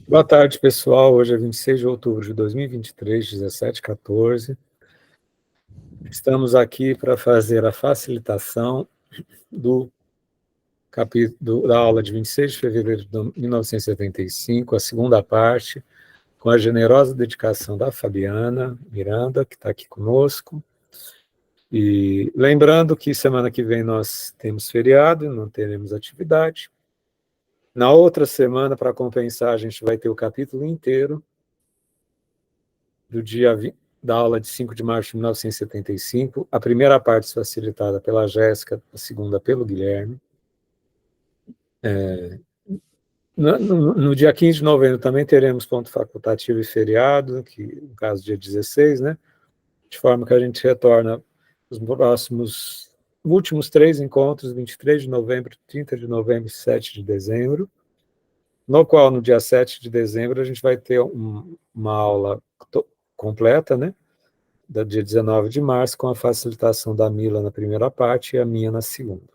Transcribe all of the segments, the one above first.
Boa tarde, pessoal. Hoje é 26 de outubro de 2023, 17h14. Estamos aqui para fazer a facilitação da aula de 26 de fevereiro de 1975, a segunda parte, com a generosa dedicação da Fabiana Miranda, que está aqui conosco. E lembrando que semana que vem nós temos feriado, não teremos atividade. Na outra semana, para compensar, a gente vai ter o capítulo inteiro do da aula de 5 de março de 1975, a primeira parte facilitada pela Jéssica, a segunda pelo Guilherme. No dia 15 de novembro também teremos ponto facultativo e feriado, que no caso dia 16, né? De forma que a gente retorna os últimos 3 encontros, 23 de novembro, 30 de novembro e 7 de dezembro, no qual no dia 7 de dezembro a gente vai ter uma aula completa, né? Da dia 19 de março, com a facilitação da Mila na primeira parte e a minha na segunda.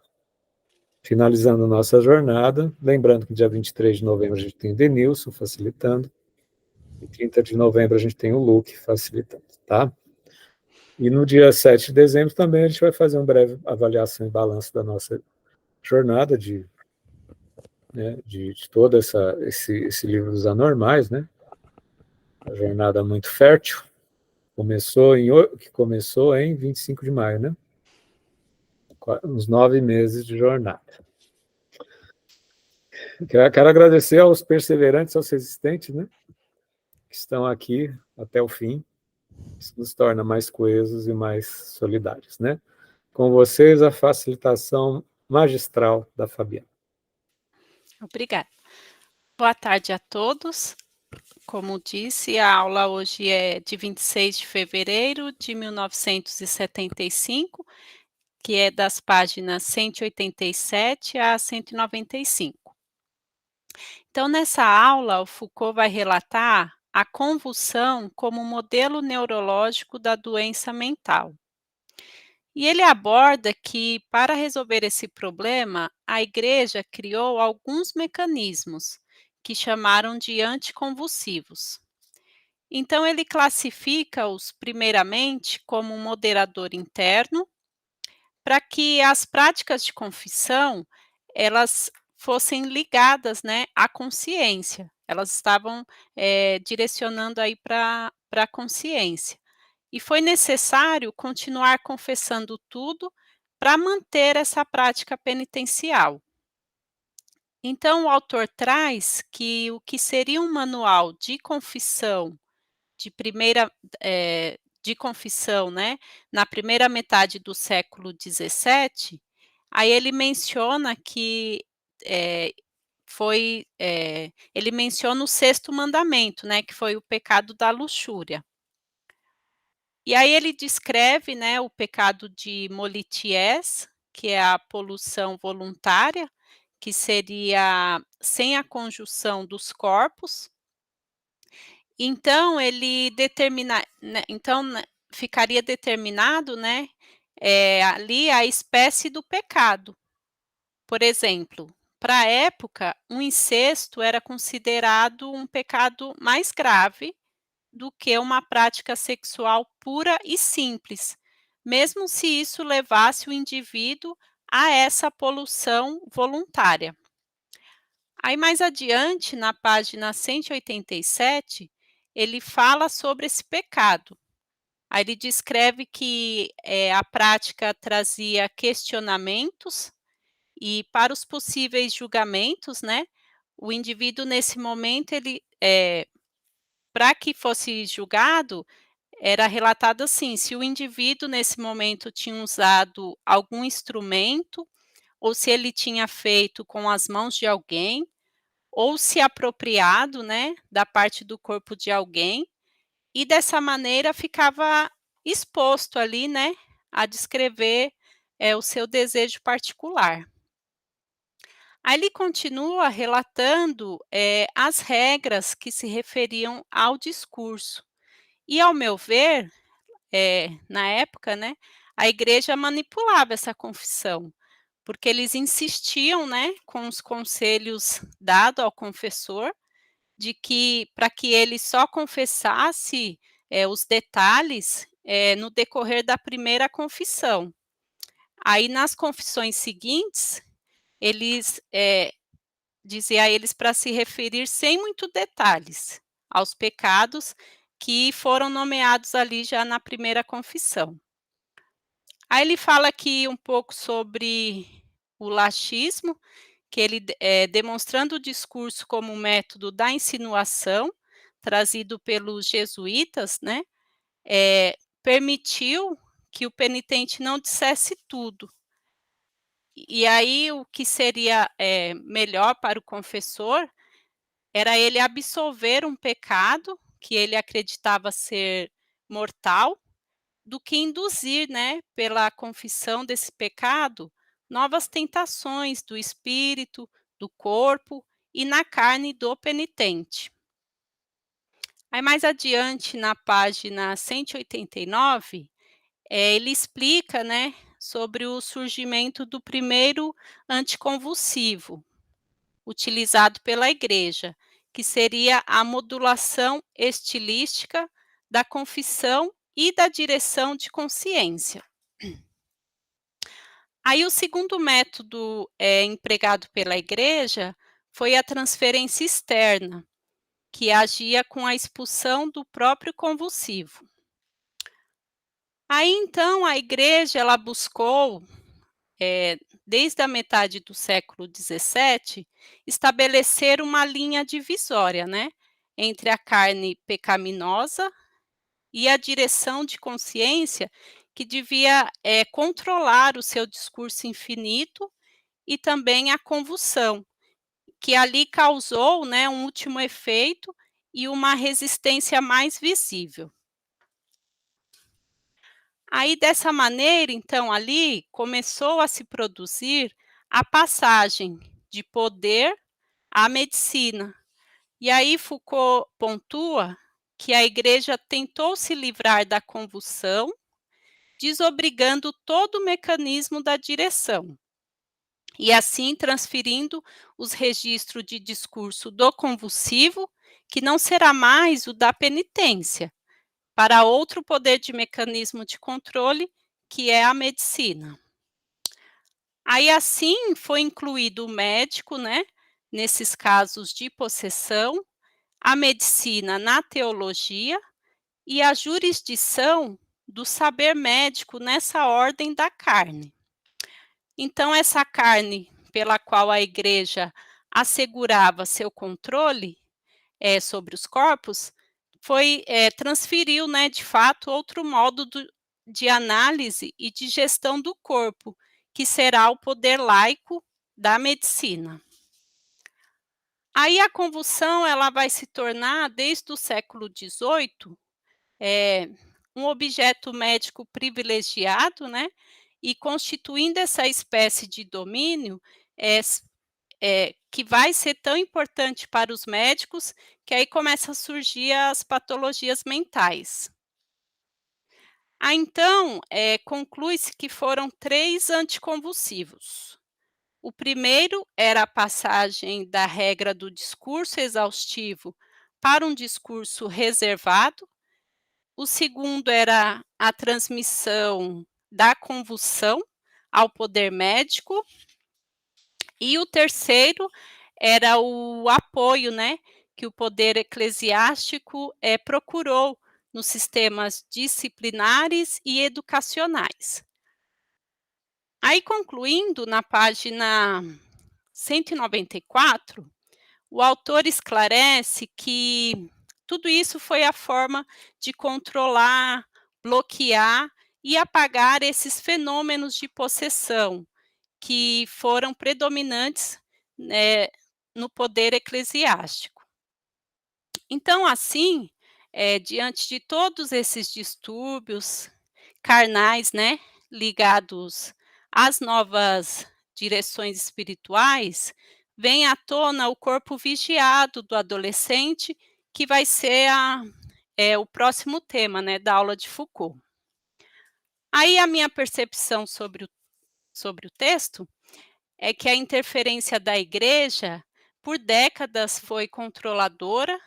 Finalizando nossa jornada, lembrando que dia 23 de novembro a gente tem o Denilson facilitando, e 30 de novembro a gente tem o Luke facilitando, tá? E no dia 7 de dezembro também a gente vai fazer uma breve avaliação e balanço da nossa jornada de todo esse livro dos anormais, né? A jornada muito fértil, que começou em 25 de maio, né? Uns 9 meses de jornada. Quero agradecer aos perseverantes, aos resistentes, né? Que estão aqui até o fim. Isso nos torna mais coesos e mais solidários, né? Com vocês, a facilitação magistral da Fabiana. Obrigada. Boa tarde a todos. Como disse, a aula hoje é de 26 de fevereiro de 1975, que é das páginas 187 a 195. Então, nessa aula, o Foucault vai relatar a convulsão como modelo neurológico da doença mental. E ele aborda que, para resolver esse problema, a Igreja criou alguns mecanismos, que chamaram de anticonvulsivos. Então, ele classifica-os, primeiramente, como um moderador interno, para que as práticas de confissão elas fossem ligadas, né, à consciência. Elas estavam direcionando aí para a consciência. E foi necessário continuar confessando tudo para manter essa prática penitencial. Então, o autor traz que o que seria um manual de confissão de confissão, né, na primeira metade do século XVII, aí ele menciona que ele menciona o sexto mandamento, né, que foi o pecado da luxúria. E aí ele descreve, né, o pecado de Molitiés, que é a poluição voluntária, que seria sem a conjunção dos corpos. Então ele determina, né, então, né, ficaria determinado, né, ali a espécie do pecado. Por exemplo, para a época, um incesto era considerado um pecado mais grave do que uma prática sexual pura e simples, mesmo se isso levasse o indivíduo a essa poluição voluntária. Aí mais adiante, na página 187, ele fala sobre esse pecado. Aí ele descreve que a prática trazia questionamentos e para os possíveis julgamentos, né, o indivíduo nesse momento para que fosse julgado, era relatado assim: se o indivíduo nesse momento tinha usado algum instrumento, ou se ele tinha feito com as mãos de alguém, ou se apropriado, né, da parte do corpo de alguém, e dessa maneira ficava exposto ali, né, a descrever o seu desejo particular. Aí ele continua relatando as regras que se referiam ao discurso. E ao meu ver, na época, né, a igreja manipulava essa confissão, porque eles insistiam, né, com os conselhos dados ao confessor, de que para que ele só confessasse, os detalhes, no decorrer da primeira confissão. Aí nas confissões seguintes, eles, dizia a eles para se referir sem muito detalhes aos pecados que foram nomeados ali já na primeira confissão. Aí ele fala aqui um pouco sobre o laxismo, que ele demonstrando o discurso como método da insinuação, trazido pelos jesuítas, né, permitiu que o penitente não dissesse tudo. E aí o que seria, melhor para o confessor, era ele absolver um pecado que ele acreditava ser mortal, do que induzir, né, pela confissão desse pecado, novas tentações do espírito, do corpo e na carne do penitente. Aí mais adiante, na página 189, ele explica, né, sobre o surgimento do primeiro anticonvulsivo, utilizado pela igreja, que seria a modulação estilística da confissão e da direção de consciência. Aí o segundo método, empregado pela igreja foi a transferência externa, que agia com a expulsão do próprio convulsivo. Aí então a igreja ela buscou, desde a metade do século XVII, estabelecer uma linha divisória, né, entre a carne pecaminosa e a direção de consciência que devia, controlar o seu discurso infinito e também a convulsão, que ali causou, né, um último efeito e uma resistência mais visível. Aí dessa maneira, então, ali começou a se produzir a passagem de poder à medicina. E aí Foucault pontua que a igreja tentou se livrar da convulsão, desobrigando todo o mecanismo da direção, e assim transferindo os registros de discurso do convulsivo, que não será mais o da penitência, para outro poder de mecanismo de controle, que é a medicina. Aí assim foi incluído o médico, né, nesses casos de possessão, a medicina na teologia e a jurisdição do saber médico nessa ordem da carne. Então essa carne pela qual a igreja assegurava seu controle, sobre os corpos, foi, transferiu, né, de fato, outro modo de análise e de gestão do corpo, que será o poder laico da medicina. Aí a convulsão ela vai se tornar, desde o século XVIII, um objeto médico privilegiado, né, e constituindo essa espécie de domínio, que vai ser tão importante para os médicos, que aí começa a surgir as patologias mentais. Aí então, conclui-se que foram 3 anticonvulsivos. O primeiro era a passagem da regra do discurso exaustivo para um discurso reservado. O segundo era a transmissão da convulsão ao poder médico. E o terceiro era o apoio, né, que o poder eclesiástico, procurou nos sistemas disciplinares e educacionais. Aí concluindo, na página 194, o autor esclarece que tudo isso foi a forma de controlar, bloquear e apagar esses fenômenos de possessão, que foram predominantes, né, no poder eclesiástico. Então, assim, diante de todos esses distúrbios carnais, né, ligados às novas direções espirituais, vem à tona o corpo vigiado do adolescente, que vai ser o próximo tema, né, da aula de Foucault. Aí a minha percepção sobre o texto é que a interferência da igreja por décadas foi controladora,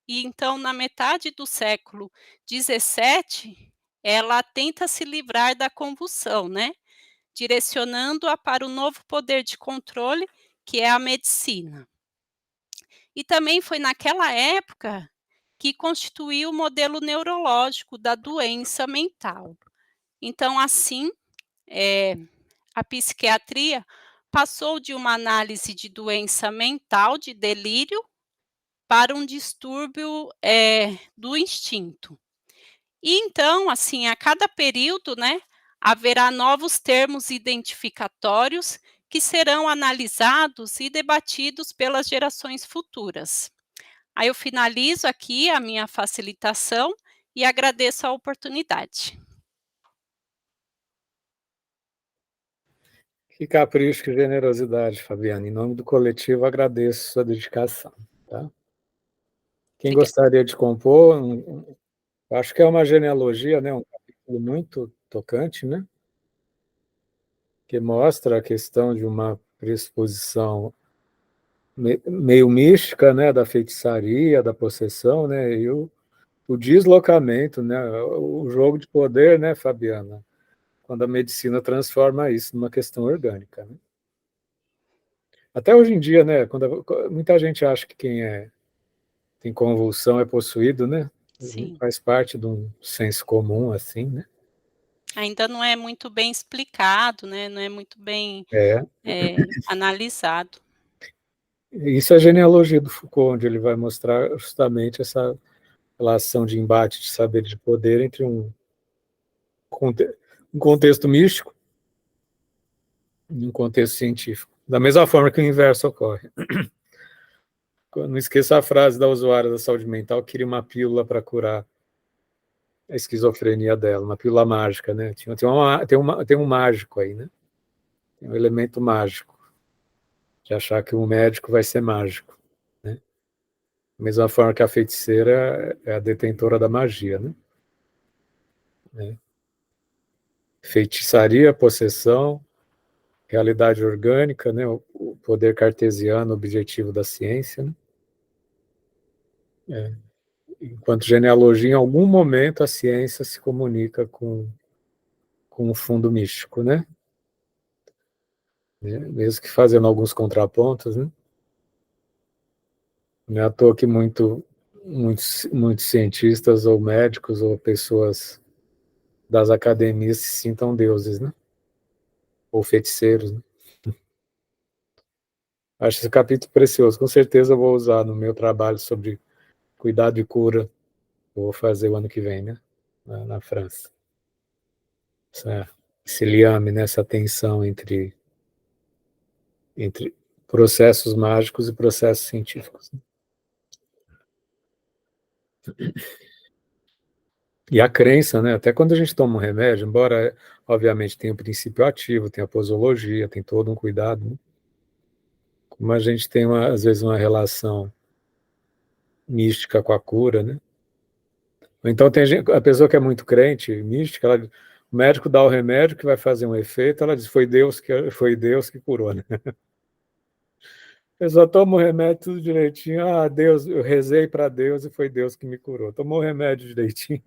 e então na metade do século XVII, ela tenta se livrar da convulsão, né, direcionando-a para o novo poder de controle, que é a medicina. E também foi naquela época que constituiu o modelo neurológico da doença mental. Então, assim, a psiquiatria passou de uma análise de doença mental, de delírio, para um distúrbio, do instinto. E então, assim, a cada período, né, haverá novos termos identificatórios que serão analisados e debatidos pelas gerações futuras. Aí eu finalizo aqui a minha facilitação e agradeço a oportunidade. Que capricho, que generosidade, Fabiana. Em nome do coletivo, agradeço sua dedicação. Tá? Quem Obrigada. gostaria de compor, acho que é uma genealogia, né? Um capítulo muito tocante, né? Que mostra a questão de uma predisposição meio mística, né? Da feitiçaria, da possessão, né? E o deslocamento, né? O jogo de poder, né, Fabiana? Quando a medicina transforma isso numa questão orgânica, né? Até hoje em dia, né? Muita gente acha que quem tem convulsão é possuído, né? Sim. Faz parte de um senso comum, assim, né? Ainda não é muito bem explicado, né, não é muito bem, É. analisado. Isso é a genealogia do Foucault, onde ele vai mostrar justamente essa relação de embate de saber de poder entre um contexto místico e um contexto científico. Da mesma forma que o inverso ocorre. Não esqueça a frase da usuária da saúde mental que queria uma pílula para curar a esquizofrenia dela, uma pílula mágica, né? Tem um mágico aí, né? Tem um elemento mágico, de achar que o médico vai ser mágico, né? Da mesma forma que a feiticeira é a detentora da magia, né? Feitiçaria, possessão, realidade orgânica, né? O poder cartesiano, objetivo da ciência, né? Enquanto genealogia, em algum momento a ciência se comunica com o fundo místico, né? Mesmo que fazendo alguns contrapontos, né? Não é à toa que muitos cientistas ou médicos ou pessoas das academias se sintam deuses, né? Ou feiticeiros, né? Acho esse capítulo precioso. Com certeza eu vou usar no meu trabalho sobre cuidado e cura. Vou fazer o ano que vem, né? Na França. Esse liame, né? Essa tensão entre processos mágicos e processos científicos. E a crença, né? Até quando a gente toma um remédio, embora, obviamente, tenha o princípio ativo, tem a posologia, tem todo um cuidado, né? Como a gente tem, às vezes, uma relação mística com a cura, né? Então, a pessoa que é muito crente, mística, o médico dá o remédio que vai fazer um efeito, ela diz, foi Deus que curou, né? A pessoa toma o remédio tudo direitinho, Deus, eu rezei para Deus e foi Deus que me curou. Tomou o remédio direitinho.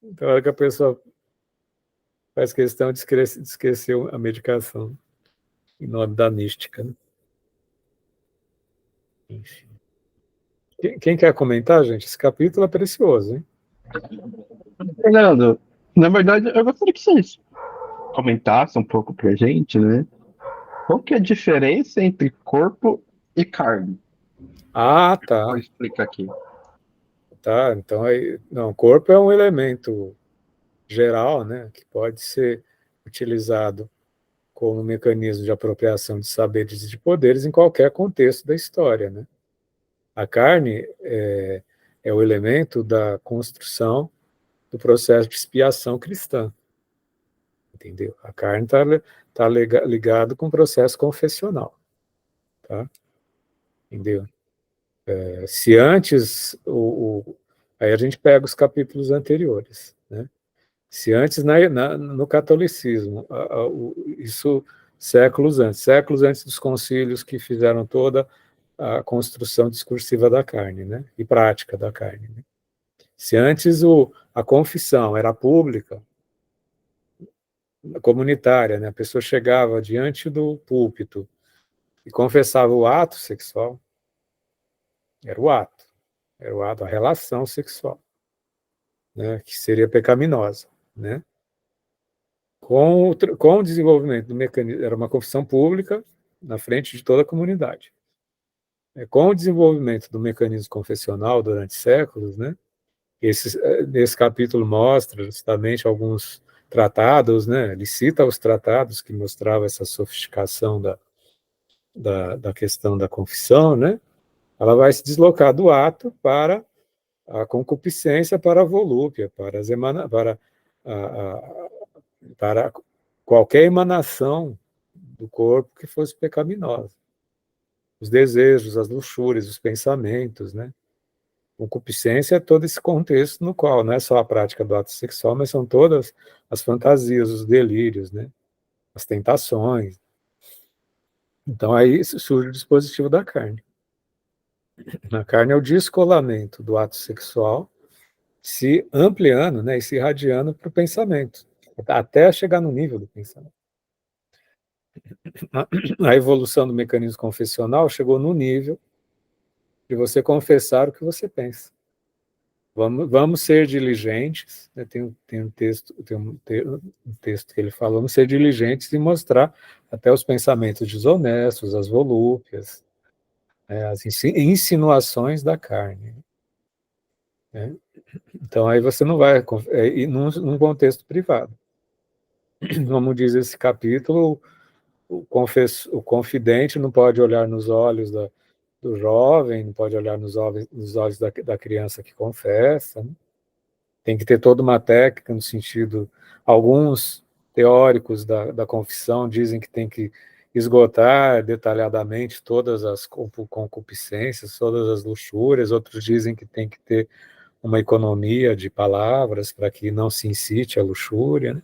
Então, é hora que a pessoa faz questão de esquecer a medicação, em nome da mística, né? Enfim. Quem quer comentar, gente? Esse capítulo é precioso, hein? Fernando, na verdade, eu gostaria que vocês comentassem um pouco pra gente, né? Qual que é a diferença entre corpo e carne? Vou Tá. explicar aqui. Tá, então não, corpo é um elemento geral, né, que pode ser utilizado como mecanismo de apropriação de saberes e de poderes em qualquer contexto da história, né? A carne é o elemento da construção do processo de expiação cristã, entendeu? A carne tá ligado com o processo confessional, tá? Entendeu? Se antes aí a gente pega os capítulos anteriores, né? Se antes no catolicismo isso séculos antes dos concílios que fizeram toda a construção discursiva da carne, né? E prática da carne. Né? Se antes a confissão era pública, comunitária, né? A pessoa chegava diante do púlpito e confessava o ato sexual, era o ato, a relação sexual, né? Que seria pecaminosa, né? Com o desenvolvimento do mecanismo, era uma confissão pública na frente de toda a comunidade. Com o desenvolvimento do mecanismo confessional durante séculos, né? Esse capítulo mostra justamente alguns tratados, né? Ele cita os tratados que mostravam essa sofisticação da questão da confissão, né? Ela vai se deslocar do ato para a concupiscência, para a volúpia, para qualquer emanação do corpo que fosse pecaminosa. Os desejos, as luxúrias, os pensamentos, né? Concupiscência é todo esse contexto no qual não é só a prática do ato sexual, mas são todas as fantasias, os delírios, né? As tentações. Então aí surge o dispositivo da carne. A carne é o descolamento do ato sexual se ampliando, né, e se irradiando para o pensamento, até chegar no nível do pensamento. A evolução do mecanismo confessional chegou no nível de você confessar o que você pensa. Vamos ser diligentes, né? Tem um texto que ele fala, vamos ser diligentes e mostrar até os pensamentos desonestos, as volúpias, né? As insinuações da carne. Né? Então aí você não vai, num contexto privado. Como diz esse capítulo, o confidente não pode olhar nos olhos do jovem, não pode olhar nos olhos da criança que confessa, né? Tem que ter toda uma técnica no sentido, alguns teóricos da confissão dizem que tem que esgotar detalhadamente todas as concupiscências, todas as luxúrias, outros dizem que tem que ter uma economia de palavras para que não se incite a luxúria, né?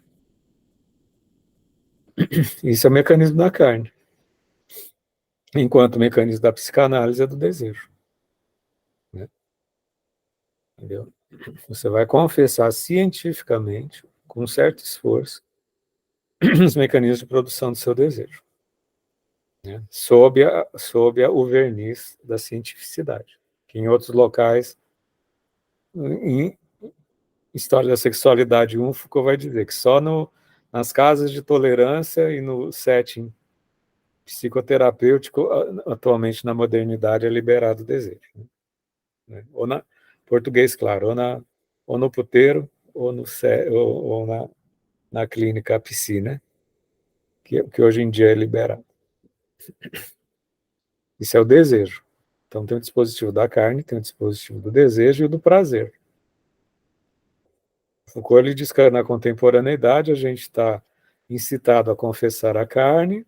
Isso é o mecanismo da carne. Enquanto o mecanismo da psicanálise é do desejo. Né? Entendeu? Você vai confessar cientificamente, com certo esforço, os mecanismos de produção do seu desejo. Né? Sob o verniz da cientificidade. Que em outros locais, em História da Sexualidade 1, Foucault vai dizer que só nas casas de tolerância e no setting psicoterapêutico, atualmente na modernidade, é liberado o desejo. Né? Ou português, claro, ou no puteiro, ou na clínica psi, né? Que hoje em dia é liberado. Isso é o desejo. Então tem o dispositivo da carne, tem o dispositivo do desejo e o do prazer. Foucault ele diz que na contemporaneidade a gente está incitado a confessar a carne,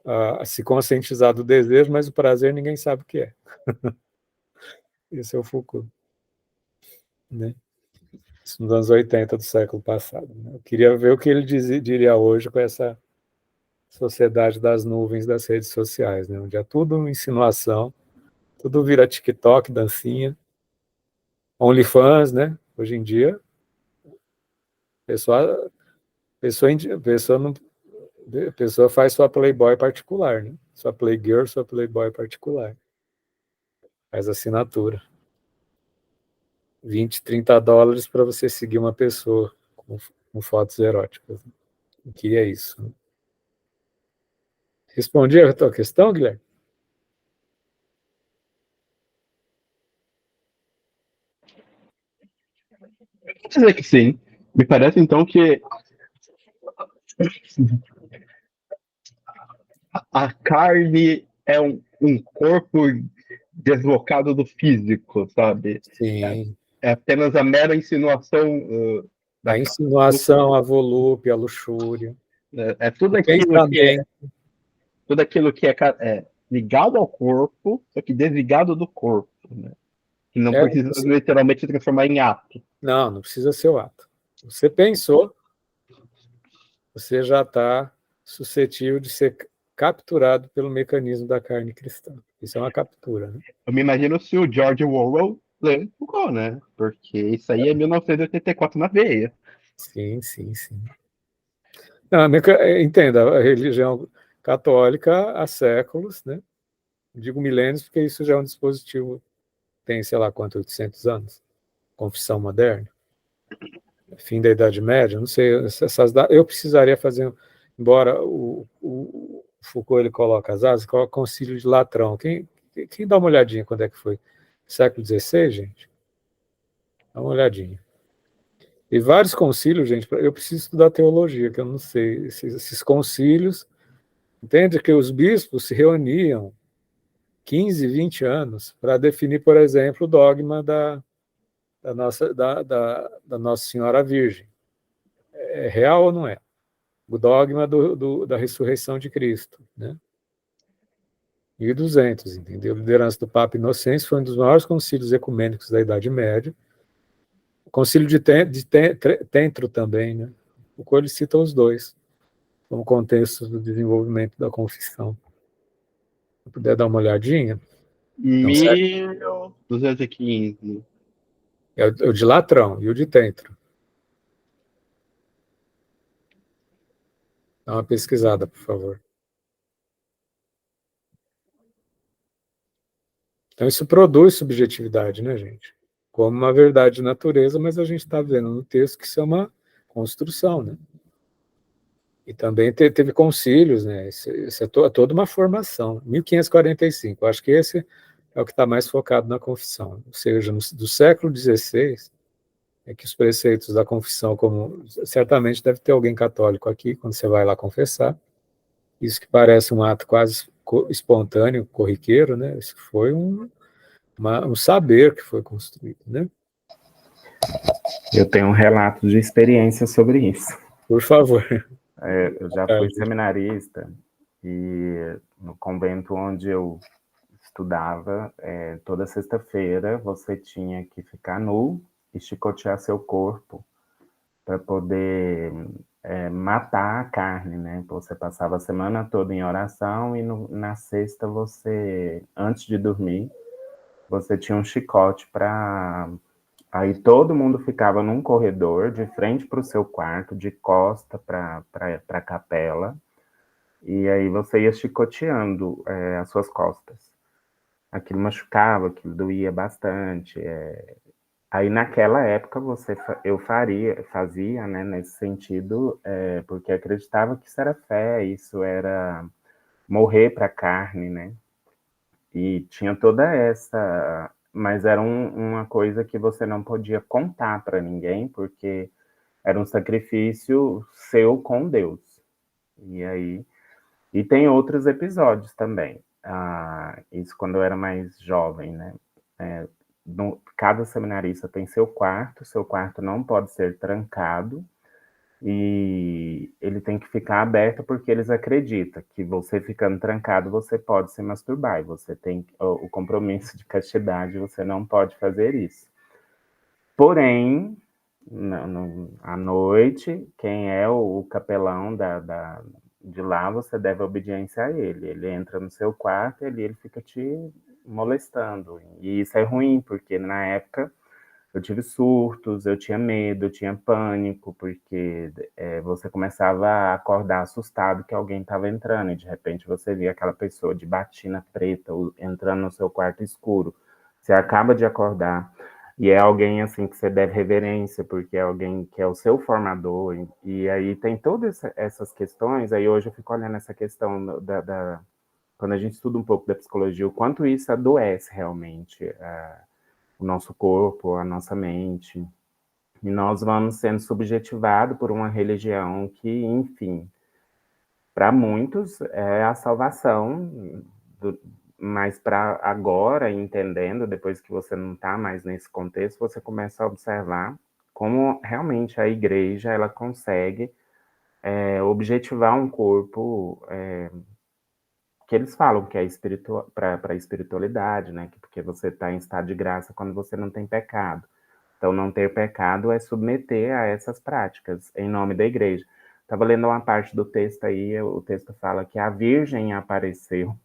a se conscientizar do desejo, mas o prazer ninguém sabe o que é. Esse é o Foucault. Né? Isso nos anos 80 do século passado. Né? Eu queria ver o que ele diria hoje com essa sociedade das nuvens das redes sociais, né? Onde é tudo insinuação, tudo vira TikTok, dancinha, OnlyFans, né? Hoje em dia, a pessoa faz sua Playboy particular, né? Sua Playgirl, sua Playboy particular. Faz assinatura. 20, 30 dólares para você seguir uma pessoa com fotos eróticas. O que é isso? Né? Respondi a tua questão, Guilherme? Vou dizer que sim. Me parece, então, que a carne é um corpo deslocado do físico, sabe? Sim. É apenas a mera insinuação a insinuação, a volúpia, a luxúria. É tudo aquilo que é ligado ao corpo, só que desligado do corpo, né? Que não precisa literalmente se transformar em ato. Não precisa ser o ato. Você pensou, você já está suscetível de ser capturado pelo mecanismo da carne cristã. Isso é uma captura, né? Eu me imagino se o George Orwell lê Foucault, né? Porque isso aí é 1984 na veia. Sim, sim, sim. Não, entenda, a religião católica há séculos, né? Digo milênios porque isso já é um dispositivo, tem, sei lá quanto, 800 anos. Confissão moderna. Fim da Idade Média, não sei, eu precisaria fazer, embora o Foucault ele coloca as asas, coloca o Concílio de Latrão. Quem dá uma olhadinha quando é que foi? Século XVI, gente? Dá uma olhadinha. E vários concílios, gente, eu preciso estudar teologia, que eu não sei. Esses concílios, entende que os bispos se reuniam 15, 20 anos para definir, por exemplo, o dogma da Nossa Senhora Virgem. É real ou não é? O dogma da ressurreição de Cristo, né? 1200, entendeu? A liderança do Papa Inocêncio foi um dos maiores concílios ecumênicos da Idade Média. O concílio de Trento também, né? O qual ele cita os dois, como contexto do desenvolvimento da confissão. Se puder dar uma olhadinha. Então, 1215. é o de Latrão e o de Trento. Dá uma pesquisada, por favor. Então, isso produz subjetividade, né, gente? Como uma verdade de natureza, mas a gente está vendo no texto que isso é uma construção, né? E também teve concílios, né? Isso é toda uma formação. 1545, acho que esse é o que está mais focado na confissão. Ou seja, do século XVI, é que os preceitos da confissão, como certamente deve ter alguém católico aqui, quando você vai lá confessar, isso que parece um ato quase espontâneo, corriqueiro, né? Isso foi um saber que foi construído, né? Eu tenho um relato de experiência sobre isso. Por favor. Eu já fui seminarista e no convento onde eu estudava, toda sexta-feira você tinha que ficar nu e chicotear seu corpo para poder matar a carne, né? Você passava a semana toda em oração e na sexta você, antes de dormir, você tinha um chicote para... Aí todo mundo ficava num corredor, de frente para o seu quarto, de costa para a capela, e aí você ia chicoteando as suas costas. Aquilo machucava, aquilo doía bastante. Aí naquela época eu fazia, né, nesse sentido, porque acreditava que isso era fé, isso era morrer para a carne, né? E tinha toda essa... Mas era uma coisa que você não podia contar para ninguém, porque era um sacrifício seu com Deus. E aí... E tem outros episódios também. Isso quando eu era mais jovem, né? Cada seminarista tem seu quarto não pode ser trancado, e ele tem que ficar aberto porque eles acreditam que você ficando trancado, você pode se masturbar, e você tem o compromisso de castidade, você não pode fazer isso. Porém, à noite, quem é o capelão de lá, você deve obediência a ele. Ele entra no seu quarto e ali ele fica te molestando. E isso é ruim, porque na época eu tive surtos, eu tinha medo, eu tinha pânico, porque você começava a acordar assustado que alguém estava entrando, e de repente você via aquela pessoa de batina preta entrando no seu quarto escuro. Você acaba de acordar, e é alguém assim que você deve reverência, porque é alguém que é o seu formador, e aí tem todas essas questões. Aí hoje eu fico olhando essa questão quando a gente estuda um pouco da psicologia, o quanto isso adoece realmente o nosso corpo, a nossa mente, e nós vamos sendo subjetivados por uma religião que, enfim, para muitos é a salvação, mas para agora, entendendo, depois que você não está mais nesse contexto, você começa a observar como realmente a igreja ela consegue objetivar um corpo que eles falam que é para a espiritualidade, né? Porque você está em estado de graça quando você não tem pecado. Então, não ter pecado é submeter a essas práticas em nome da igreja. Estava lendo uma parte do texto aí, o texto fala que a Virgem apareceu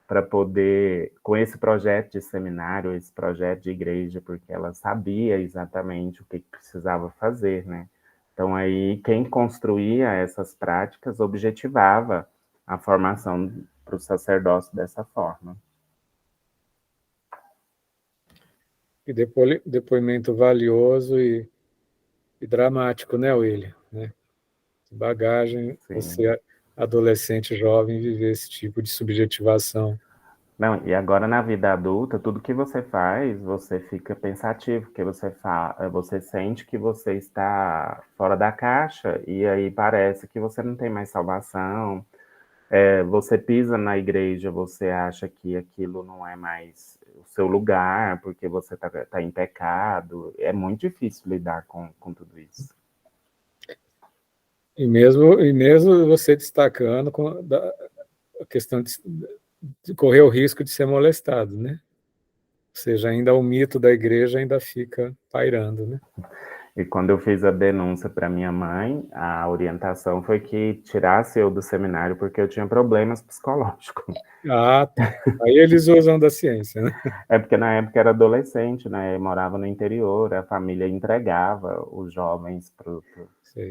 para poder, com esse projeto de seminário, esse projeto de igreja, porque ela sabia exatamente o que precisava fazer, né? Então aí quem construía essas práticas objetivava a formação para o sacerdócio dessa forma. E depoimento valioso e dramático, né, William? Né? Bagagem, Sim. você, adolescente jovem, viver esse tipo de subjetivação. Não, e agora na vida adulta, tudo que você faz, você fica pensativo, porque você sente que você está fora da caixa, e aí parece que você não tem mais salvação. Você pisa na igreja, você acha que aquilo não é mais o seu lugar, porque você tá em pecado. É muito difícil lidar com tudo isso. E mesmo você destacando a questão de correr o risco de ser molestado, né? Ou seja, ainda o mito da igreja ainda fica pairando, né? E quando eu fiz a denúncia para minha mãe, a orientação foi que tirasse eu do seminário porque eu tinha problemas psicológicos. Ah, tá. Aí eles usam da ciência, né? É porque na época era adolescente, né? Eu morava no interior, a família entregava os jovens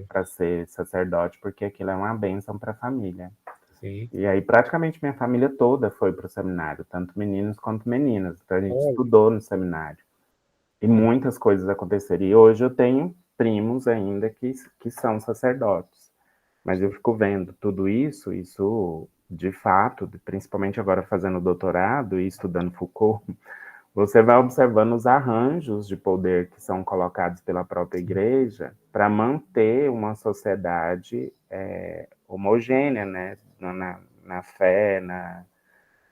para ser sacerdote, porque aquilo é uma bênção para a família. Sim. E aí praticamente minha família toda foi para o seminário, tanto meninos quanto meninas. Então a gente Olha. estudou no seminário. E muitas coisas aconteceram. E hoje eu tenho primos ainda que são sacerdotes. Mas eu fico vendo tudo isso de fato, principalmente agora fazendo doutorado e estudando Foucault, você vai observando os arranjos de poder que são colocados pela própria igreja para manter uma sociedade homogênea, né, na fé,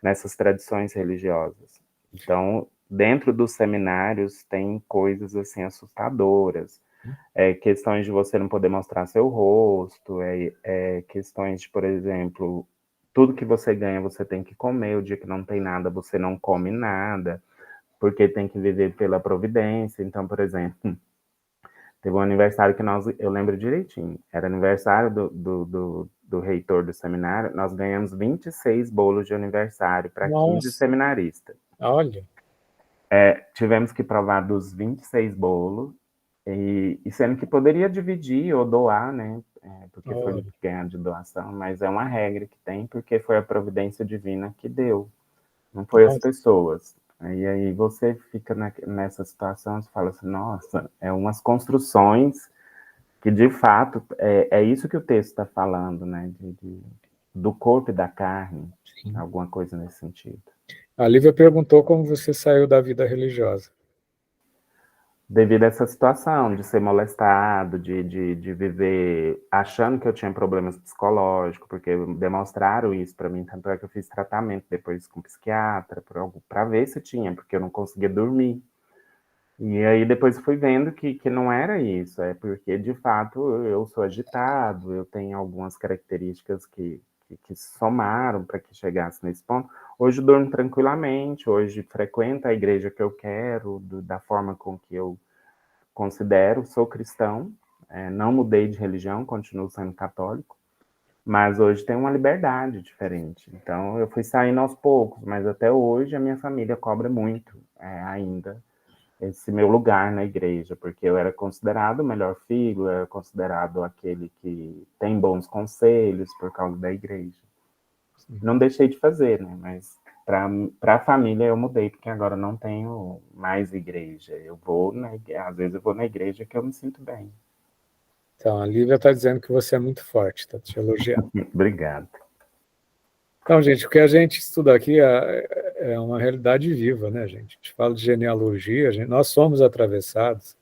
nessas tradições religiosas. Então, dentro dos seminários tem coisas assim assustadoras, questões de você não poder mostrar seu rosto, questões de, por exemplo, tudo que você ganha você tem que comer, o dia que não tem nada você não come nada, porque tem que viver pela providência. Então, por exemplo, teve um aniversário que eu lembro direitinho, era aniversário do reitor do seminário, nós ganhamos 26 bolos de aniversário para 15 seminaristas. Olha. Tivemos que provar dos 26 bolos, e sendo que poderia dividir ou doar, né? Porque foi ganhado de doação, mas é uma regra que tem, porque foi a providência divina que deu, não foi as pessoas. E aí você fica nessa situação, você fala assim, nossa, umas construções que de fato é isso que o texto está falando, né? Do corpo e da carne, sim, alguma coisa nesse sentido. A Lívia perguntou como você saiu da vida religiosa. Devido a essa situação de ser molestado, de viver achando que eu tinha problemas psicológicos, porque demonstraram isso para mim, tanto é que eu fiz tratamento depois com psiquiatra, para ver se tinha, porque eu não conseguia dormir. E aí depois fui vendo que não era isso, porque de fato eu sou agitado, eu tenho algumas características que somaram para que chegasse nesse ponto. Hoje eu durmo tranquilamente, hoje frequento a igreja que eu quero, da forma com que eu considero, sou cristão, não mudei de religião, continuo sendo católico, mas hoje tem uma liberdade diferente. Então eu fui saindo aos poucos, mas até hoje a minha família cobra muito ainda esse meu lugar na igreja, porque eu era considerado o melhor filho, eu era considerado aquele que tem bons conselhos por causa da igreja. Sim. Não deixei de fazer, né? Mas para a família eu mudei, porque agora não tenho mais igreja. Às vezes eu vou na igreja que eu me sinto bem. Então, a Lívia está dizendo que você é muito forte, está te elogiando. Obrigado. Então, gente, o que a gente estuda aqui é uma realidade viva, né, gente? A gente fala de genealogia, nós somos atravessados,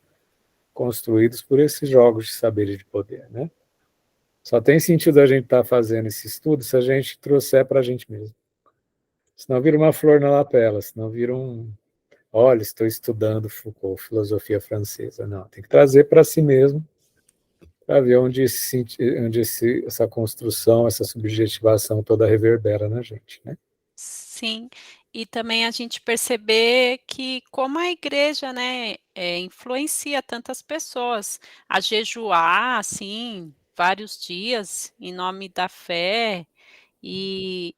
construídos por esses jogos de saber e de poder, né? Só tem sentido a gente estar fazendo esse estudo se a gente trouxer para a gente mesmo. Senão vira uma flor na lapela, senão vira olha, estou estudando Foucault, filosofia francesa. Não, tem que trazer para si mesmo, para ver onde essa construção, essa subjetivação toda reverbera na gente, né? Sim, e também a gente perceber que como a igreja, né, influencia tantas pessoas a jejuar, assim, vários dias em nome da fé, e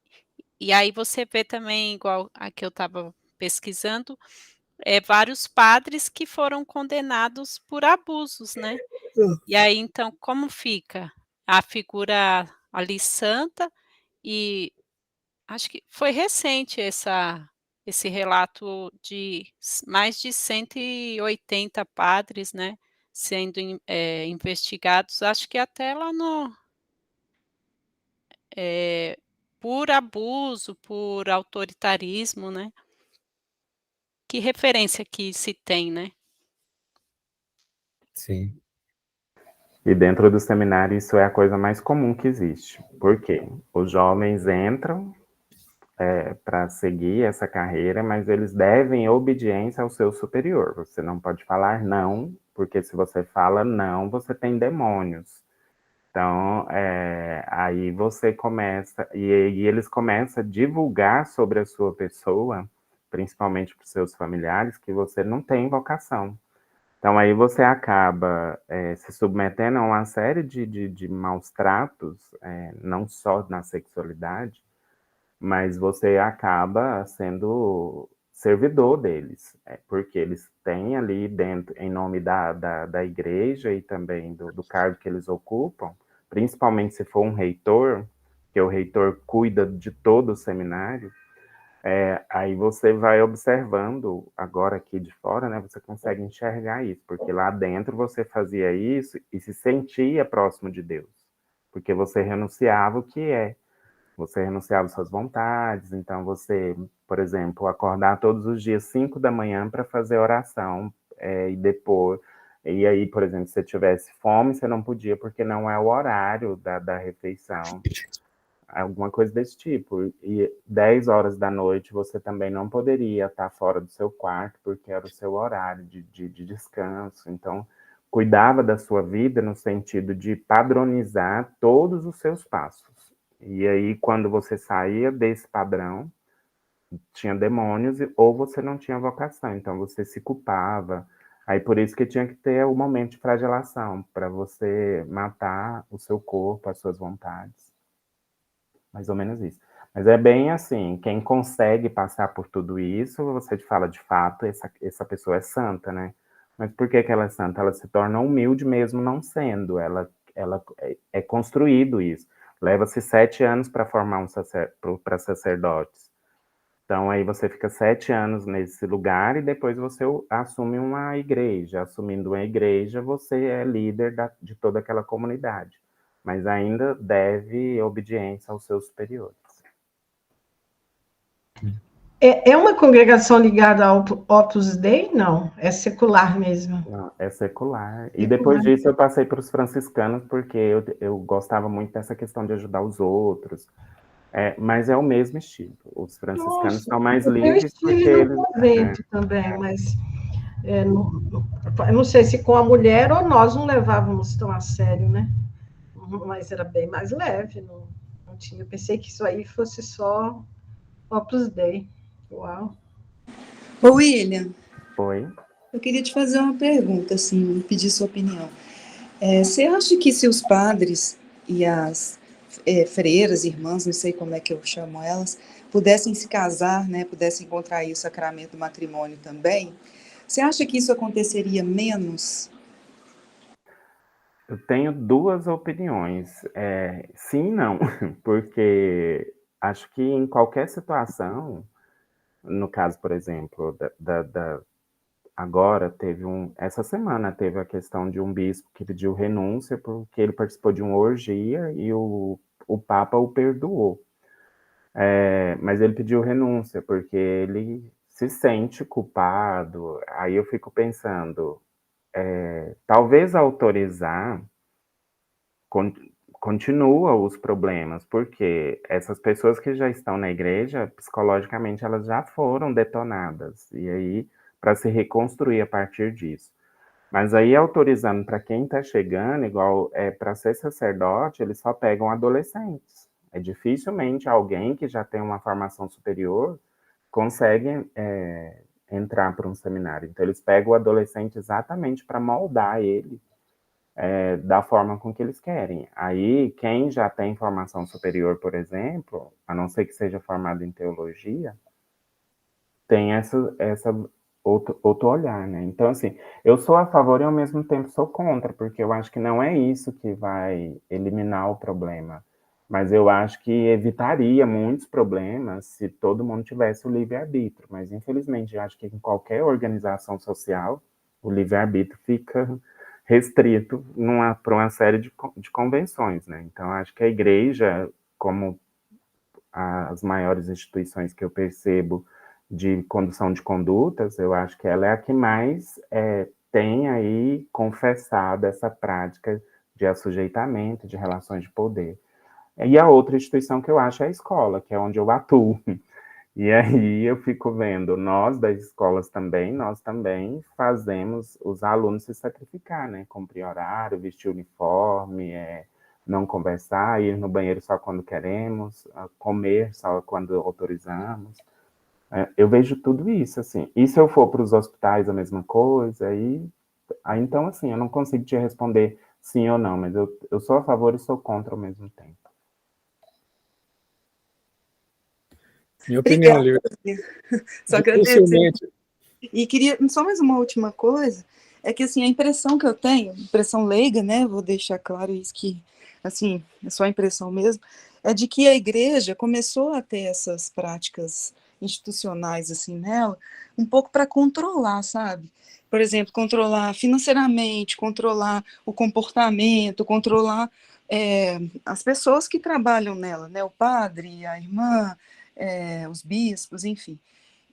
aí você vê também, igual a que eu estava pesquisando, vários padres que foram condenados por abusos, né. E aí, então, como fica? A figura ali santa, e acho que foi recente esse relato de mais de 180 padres, né, sendo investigados, acho que até lá no por abuso, por autoritarismo, né. Que referência que se tem, né. Sim. E dentro do seminário isso é a coisa mais comum que existe. Por quê? Os jovens entram para seguir essa carreira, mas eles devem obediência ao seu superior. Você não pode falar não, porque se você fala não, você tem demônios. Então, aí você começa, e eles começam a divulgar sobre a sua pessoa, principalmente para os seus familiares, que você não tem vocação. Então, aí você acaba se submetendo a uma série de maus tratos, não só na sexualidade, mas você acaba sendo servidor deles, porque eles têm ali dentro, em nome da igreja e também do cargo que eles ocupam, principalmente se for um reitor, que o reitor cuida de todo o seminário, aí você vai observando, agora aqui de fora, né, você consegue enxergar isso, porque lá dentro você fazia isso e se sentia próximo de Deus, porque você renunciava o que você renunciava suas vontades, então você, por exemplo, acordar todos os dias 5 da manhã para fazer oração, e depois, e aí, por exemplo, se você tivesse fome, você não podia porque não é o horário da refeição, alguma coisa desse tipo. E 10 horas da noite você também não poderia estar fora do seu quarto, porque era o seu horário de descanso. Então, cuidava da sua vida no sentido de padronizar todos os seus passos. E aí, quando você saía desse padrão, tinha demônios, ou você não tinha vocação, então você se culpava. Aí por isso que tinha que ter o momento de flagelação, para você matar o seu corpo, as suas vontades. Mais ou menos isso. Mas é bem assim, quem consegue passar por tudo isso, você fala, de fato, essa pessoa é santa, né? Mas por que ela é santa? Ela se torna humilde mesmo não sendo, ela é construído isso. Leva-se 7 anos para formar para sacerdotes. Então aí você fica 7 anos nesse lugar e depois você assume uma igreja. Assumindo uma igreja, você é líder de toda aquela comunidade, mas ainda deve obediência aos seus superiores. É uma congregação ligada ao Opus Dei? Não, é secular mesmo. Não, é secular. E depois disso eu passei para os franciscanos, porque eu gostava muito dessa questão de ajudar os outros. Mas é o mesmo estilo. Os franciscanos são mais livres porque eles... convento também, mas eu não sei se com a mulher ou nós não levávamos tão a sério, né? Mas era bem mais leve, não tinha. Eu pensei que isso aí fosse só Opus Dei. Uau. Ô, William. Oi? Eu queria te fazer uma pergunta, assim, pedir sua opinião. Você acha que se os padres e as freiras, irmãs, não sei como é que eu chamo elas, pudessem se casar, né, pudessem contrair o sacramento do matrimônio também, você acha que isso aconteceria menos? Eu tenho 2 opiniões. Sim e não, porque acho que em qualquer situação, no caso, por exemplo, agora essa semana teve a questão de um bispo que pediu renúncia porque ele participou de uma orgia e o Papa o perdoou. Mas ele pediu renúncia porque ele se sente culpado. Aí eu fico pensando, talvez autorizar continua os problemas, porque essas pessoas que já estão na igreja, psicologicamente, elas já foram detonadas, e aí, para se reconstruir a partir disso. Mas aí, autorizando para quem está chegando, igual para ser sacerdote, eles só pegam adolescentes. Dificilmente alguém que já tem uma formação superior consegue entrar para um seminário. Então, eles pegam o adolescente exatamente para moldar ele da forma com que eles querem. Aí, quem já tem formação superior, por exemplo, a não ser que seja formado em teologia, tem essa outro olhar, né? Então, assim, eu sou a favor e ao mesmo tempo sou contra, porque eu acho que não é isso que vai eliminar o problema, mas eu acho que evitaria muitos problemas se todo mundo tivesse o livre-arbítrio, mas infelizmente eu acho que em qualquer organização social, o livre-arbítrio fica restrito para uma série de convenções, né? Então, eu acho que a igreja, como as maiores instituições que eu percebo de condução de condutas, eu acho que ela é a que mais tem aí confessado essa prática de assujeitamento, de relações de poder. E a outra instituição que eu acho é a escola, que é onde eu atuo. E aí eu fico vendo, nós das escolas também, nós também fazemos os alunos se sacrificar, né? Cumprir horário, vestir uniforme, não conversar, ir no banheiro só quando queremos, comer só quando autorizamos. Eu vejo tudo isso, assim. E se eu for para os hospitais, a mesma coisa, aí então, assim, eu não consigo te responder sim ou não, mas eu sou a favor e sou contra ao mesmo tempo. Minha opinião, Obrigada. Lívia. Só agradecer. Dificilmente. E queria só mais uma última coisa, é que assim, a impressão que eu tenho, impressão leiga, né, vou deixar claro isso que, assim, é só a impressão mesmo, é de que a igreja começou a ter essas práticas institucionais, assim, nela, um pouco para controlar, sabe? Por exemplo, controlar financeiramente, controlar o comportamento, controlar as pessoas que trabalham nela, né, o padre, a irmã, os bispos, enfim.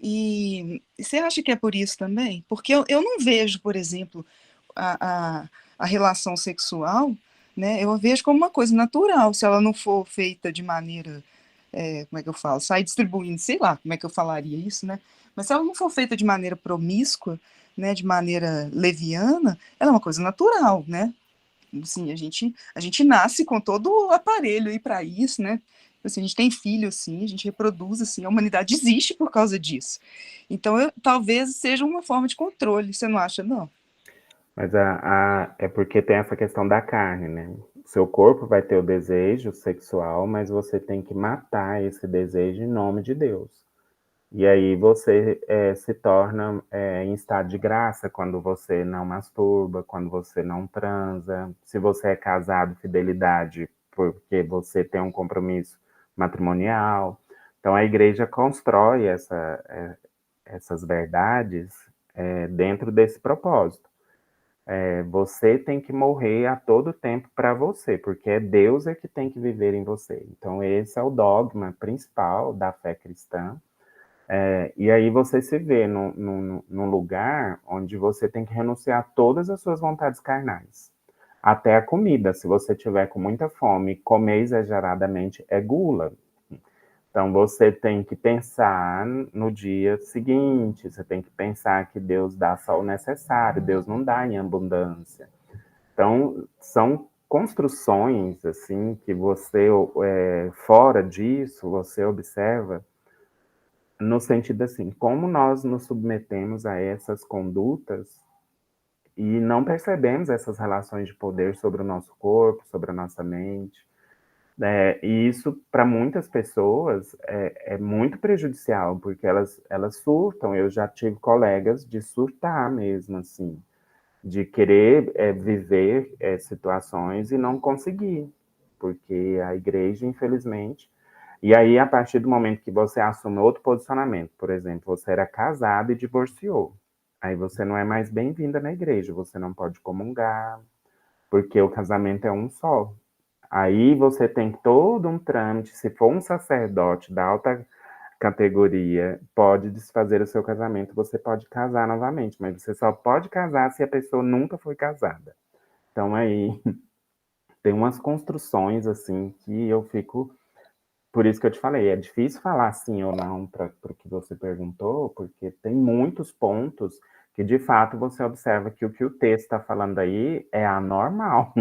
E você acha que é por isso também? Porque eu não vejo, por exemplo, a relação sexual, né? Eu a vejo como uma coisa natural, se ela não for feita de maneira, como é que eu falo? Sai distribuindo, sei lá como é que eu falaria isso, né? Mas se ela não for feita de maneira promíscua, né, de maneira leviana, ela é uma coisa natural, né? Assim, a gente nasce com todo o aparelho aí para isso, né? Assim, a gente tem filho, assim, a gente reproduz, assim, a humanidade existe por causa disso. Então, talvez seja uma forma de controle, você não acha, não? Mas é porque tem essa questão da carne, né? O seu corpo vai ter o desejo sexual, mas você tem que matar esse desejo em nome de Deus. E aí você se torna em estado de graça quando você não masturba, quando você não transa. Se você é casado, fidelidade, porque você tem um compromisso matrimonial. Então a igreja constrói essas verdades dentro desse propósito. Você tem que morrer a todo tempo para você, porque é Deus que tem que viver em você. Então esse é o dogma principal da fé cristã. E aí você se vê num lugar onde você tem que renunciar a todas as suas vontades carnais. Até a comida, se você tiver com muita fome, comer exageradamente é gula. Então você tem que pensar no dia seguinte, você tem que pensar que Deus dá só o necessário, Deus não dá em abundância. Então são construções assim que você, fora disso, você observa no sentido assim, como nós nos submetemos a essas condutas e não percebemos essas relações de poder sobre o nosso corpo, sobre a nossa mente. E isso, para muitas pessoas, é muito prejudicial, porque elas surtam. Eu já tive colegas de surtar mesmo, assim, de querer viver situações e não conseguir, porque a igreja, infelizmente, e aí, a partir do momento que você assume outro posicionamento, por exemplo, você era casado e divorciou, aí você não é mais bem-vinda na igreja, você não pode comungar, porque o casamento é um só. Aí você tem todo um trâmite, se for um sacerdote da alta categoria, pode desfazer o seu casamento, você pode casar novamente, mas você só pode casar se a pessoa nunca foi casada. Então aí tem umas construções assim que eu fico. Por isso que eu te falei, é difícil falar sim ou não para o que você perguntou, porque tem muitos pontos que, de fato, você observa que o texto está falando aí é anormal,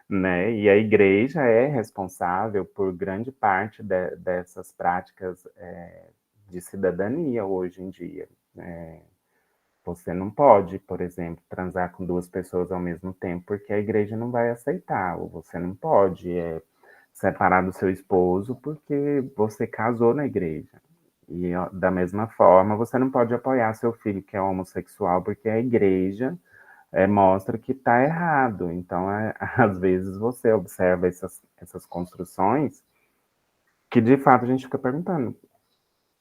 né? E a igreja é responsável por grande parte dessas práticas de cidadania hoje em dia. Você não pode, por exemplo, transar com 2 pessoas ao mesmo tempo, porque a igreja não vai aceitar. Ou você não pode separar do seu esposo porque você casou na igreja. E da mesma forma, você não pode apoiar seu filho que é homossexual, porque a igreja mostra que está errado. Então, às vezes, você observa essas construções que, de fato, a gente fica perguntando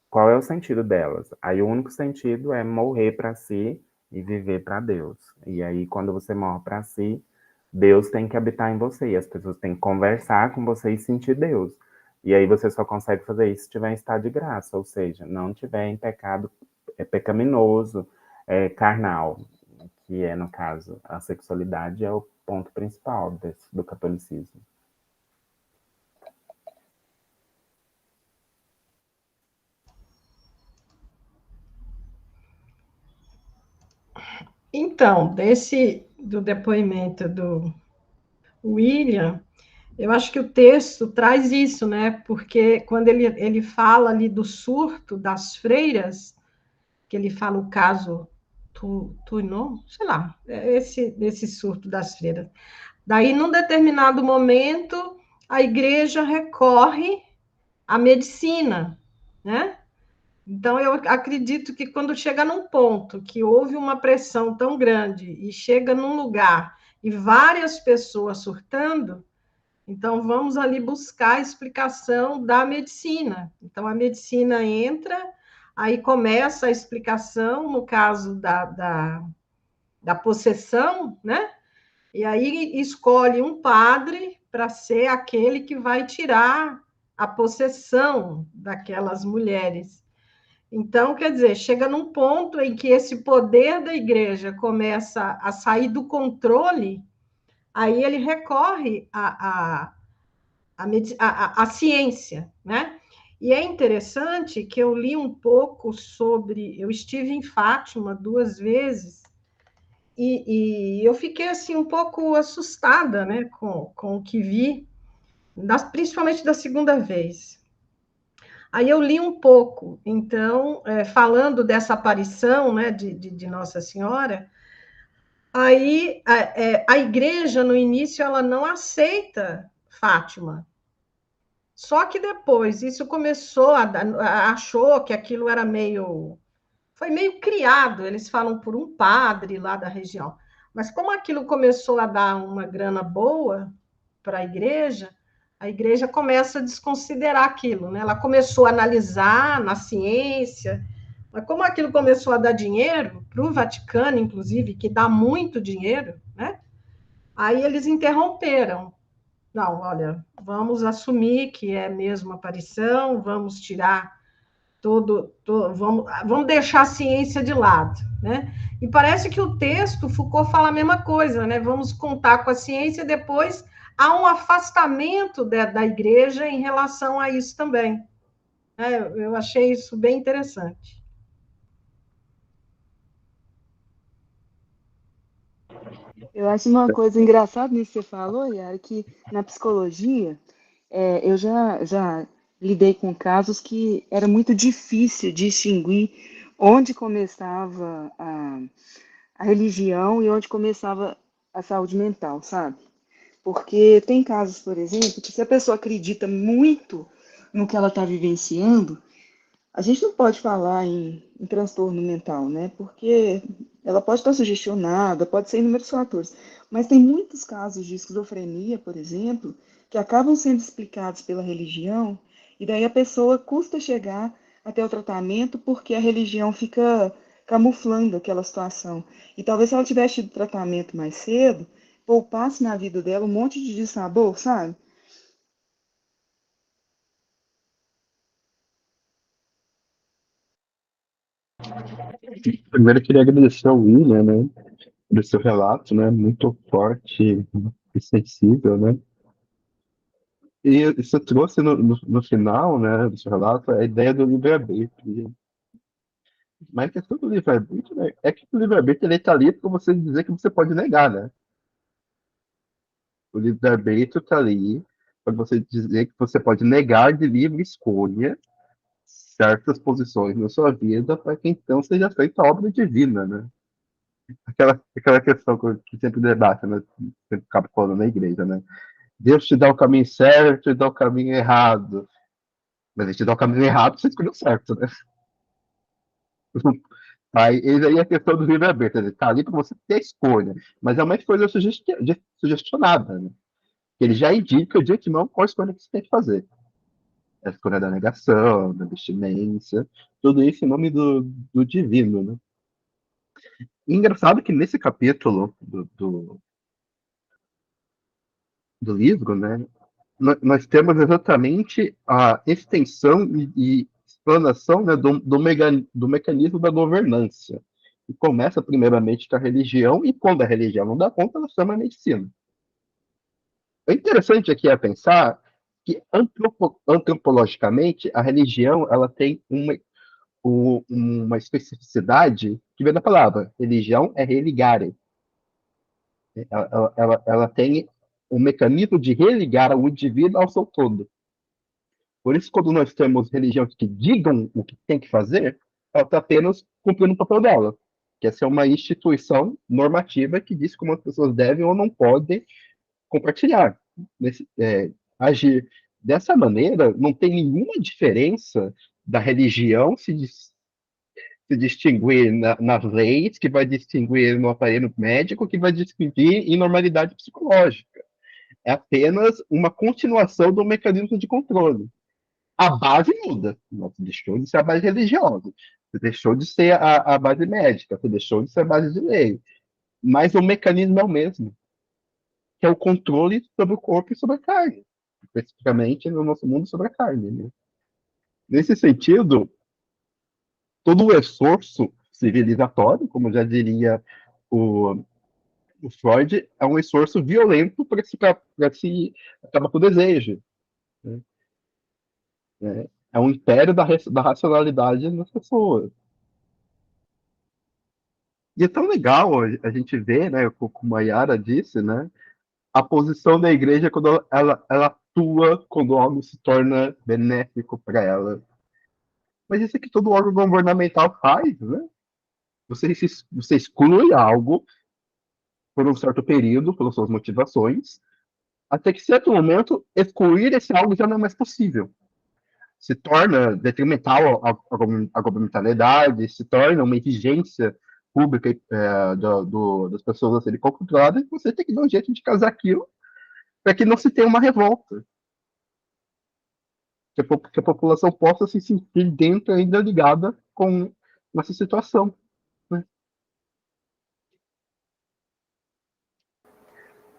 qual é o sentido delas. Aí, o único sentido é morrer para si e viver para Deus. E aí, quando você morre para si, Deus tem que habitar em você. E as pessoas têm que conversar com você e sentir Deus. E aí, você só consegue fazer isso se tiver em estado de graça, ou seja, não tiver em pecado pecaminoso, carnal, que é, no caso, a sexualidade é o ponto principal do catolicismo. Então, do depoimento do William, eu acho que o texto traz isso, né? Porque quando ele fala ali do surto das freiras, que ele fala o caso não, sei lá, esse surto das freiras. Daí, num determinado momento, a igreja recorre à medicina, né? Então, eu acredito que quando chega num ponto que houve uma pressão tão grande e chega num lugar e várias pessoas surtando, então vamos ali buscar a explicação da medicina. Então, a medicina entra, aí começa a explicação, no caso da possessão, né? E aí escolhe um padre para ser aquele que vai tirar a possessão daquelas mulheres. Então, quer dizer, chega num ponto em que esse poder da igreja começa a sair do controle, aí ele recorre à ciência, né? E é interessante que eu li um pouco sobre. Eu estive em Fátima 2 vezes, e eu fiquei assim um pouco assustada, né, com o que vi, principalmente da segunda vez. Aí eu li um pouco, então, falando dessa aparição, né, de Nossa Senhora, aí a igreja, no início, ela não aceita Fátima. Só que depois isso começou achou que aquilo era foi meio criado, eles falam por um padre lá da região. Mas como aquilo começou a dar uma grana boa para a igreja começa a desconsiderar aquilo, né? Ela começou a analisar na ciência, mas como aquilo começou a dar dinheiro para o Vaticano, inclusive, que dá muito dinheiro, né? Aí eles interromperam. Não, olha, vamos assumir que é mesmo aparição, vamos tirar vamos deixar a ciência de lado, né? E parece que o texto, Foucault fala a mesma coisa, né? Vamos contar com a ciência, depois há um afastamento da igreja em relação a isso também. Eu achei isso bem interessante. Eu acho uma coisa engraçada nisso que você falou, Yara, que na psicologia, eu já lidei com casos que era muito difícil distinguir onde começava a religião e onde começava a saúde mental, sabe? Porque tem casos, por exemplo, que se a pessoa acredita muito no que ela está vivenciando, a gente não pode falar em transtorno mental, né? Porque ela pode estar sugestionada, pode ser inúmeros fatores. Mas tem muitos casos de esquizofrenia, por exemplo, que acabam sendo explicados pela religião, e daí a pessoa custa chegar até o tratamento porque a religião fica camuflando aquela situação. E talvez se ela tivesse tido tratamento mais cedo, poupasse na vida dela um monte de dissabor, sabe? Primeiro eu queria agradecer ao William, né, por seu relato, né, muito forte e sensível, né. E você trouxe no final, né, do seu relato, a ideia do livre-arbítrio. Mas a questão do livre-arbítrio, né, é que o livre-arbítrio ele está ali para você dizer que você pode negar, né? O livre-arbítrio está ali para você dizer que você pode negar de livre escolha certas posições na sua vida para que então seja feita a obra divina, né? Aquela questão que sempre debate, né? Sempre acaba falando na igreja, né? Deus te dá o caminho certo e dá o caminho errado. Mas ele te dá o caminho errado, você escolheu certo, né? Aí a questão do livre-arbítrio, ele tá ali para você ter a escolha, mas é uma escolha sugestionada, né? Ele já indica de antemão qual escolha que você tem que fazer. A escolha da negação, da abstinência, tudo isso em nome do divino, né? E engraçado que nesse capítulo do livro, né, nós temos exatamente a extensão e explanação, né, do mecanismo da governança. E começa primeiramente com a religião, e quando a religião não dá conta, ela chama a medicina. O interessante aqui é pensar que antropologicamente a religião ela tem uma especificidade que vem da palavra. Religião é religare. Ela tem um mecanismo de religar o indivíduo ao seu todo. Por isso, quando nós temos religiões que digam o que tem que fazer, ela está apenas cumprindo o papel dela, que é ser uma instituição normativa que diz como as pessoas devem ou não podem compartilhar, agir. Dessa maneira, não tem nenhuma diferença da religião se distinguir nas leis, que vai distinguir no aparelho médico, que vai distinguir em normalidade psicológica. É apenas uma continuação do mecanismo de controle. A base muda. Você deixou de ser a base religiosa. Você deixou de ser a base médica. Você deixou de ser a base de lei. Mas o mecanismo é o mesmo, que é o controle sobre o corpo e sobre a carne. Especificamente no nosso mundo sobre a carne. Né? Nesse sentido, todo o esforço civilizatório, como já diria o Freud, é um esforço violento para se acabar com o desejo. Né? É um império da racionalidade nas pessoas. E é tão legal a gente ver, né, como a Yara disse, né, a posição da igreja quando ela atua quando algo se torna benéfico para ela. Mas isso é que todo órgão governamental faz, né? Você exclui algo por um certo período, pelas suas motivações, até que, em certo momento, excluir esse algo já não é mais possível. Se torna detrimental à governamentalidade, se torna uma exigência pública das pessoas a serem controladas, e você tem que dar um jeito de casar aquilo para que não se tenha uma revolta. Que a população possa se sentir dentro ainda ligada com essa situação. Né?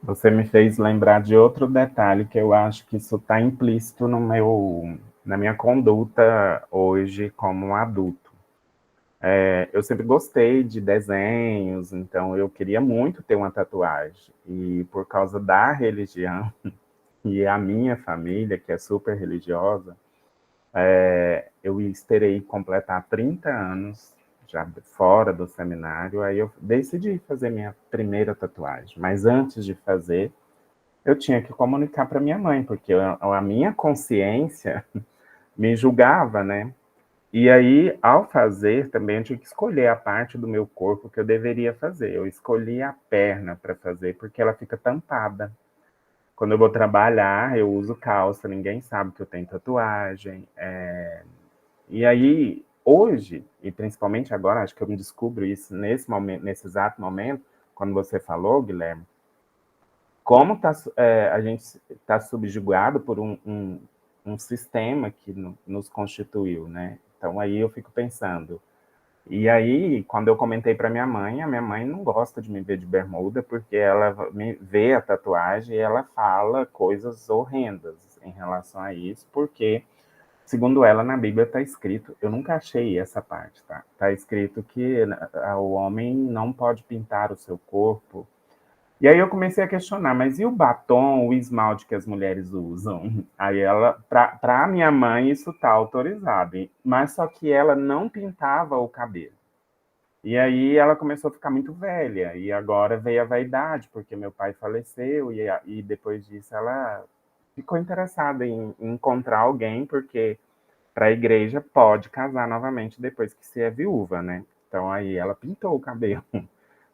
Você me fez lembrar de outro detalhe que eu acho que isso está implícito na minha conduta hoje como um adulto. Eu sempre gostei de desenhos, então eu queria muito ter uma tatuagem. E por causa da religião e a minha família, que é super religiosa, eu esperei completar 30 anos já fora do seminário, aí eu decidi fazer minha primeira tatuagem. Mas antes de fazer, eu tinha que comunicar para minha mãe, porque a minha consciência me julgava, né? E aí, ao fazer, também eu tinha que escolher a parte do meu corpo que eu deveria fazer. Eu escolhi a perna para fazer, porque ela fica tampada. Quando eu vou trabalhar, eu uso calça, ninguém sabe que eu tenho tatuagem. E aí, hoje, e principalmente agora, acho que eu me descubro isso nesse momento, nesse exato momento, quando você falou, Guilherme, como a gente está subjugado por um sistema que nos constituiu, né? Então, aí eu fico pensando. E aí, quando eu comentei para minha mãe, a minha mãe não gosta de me ver de bermuda, porque ela me vê a tatuagem e ela fala coisas horrendas em relação a isso, porque segundo ela, na Bíblia está escrito, eu nunca achei essa parte, tá? Está escrito que o homem não pode pintar o seu corpo. E aí eu comecei a questionar, mas e o batom, o esmalte que as mulheres usam? Aí para minha mãe, isso está autorizado, mas só que ela não pintava o cabelo. E aí ela começou a ficar muito velha, e agora veio a vaidade, porque meu pai faleceu, e depois disso ela ficou interessada em encontrar alguém, porque para a igreja pode casar novamente depois que se é viúva, né? Então aí ela pintou o cabelo.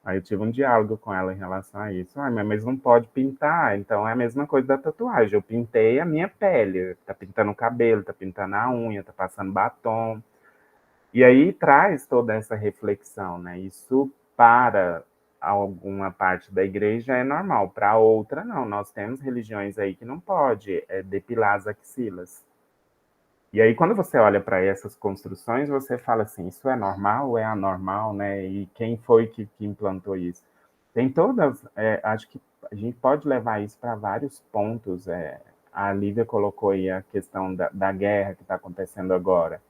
Aí eu tive um diálogo com ela em relação a isso. Ah, mas não pode pintar, então é a mesma coisa da tatuagem. Eu pintei a minha pele, tá pintando o cabelo, tá pintando a unha, tá passando batom. E aí traz toda essa reflexão, né? Isso para alguma parte da igreja é normal, para outra não. Nós temos religiões aí que não pode depilar as axilas. E aí quando você olha para essas construções, você fala assim, isso é normal ou é anormal, né? E quem foi que implantou isso? Tem todas, acho que a gente pode levar isso para vários pontos. A Lívia colocou aí a questão da guerra que está acontecendo agora.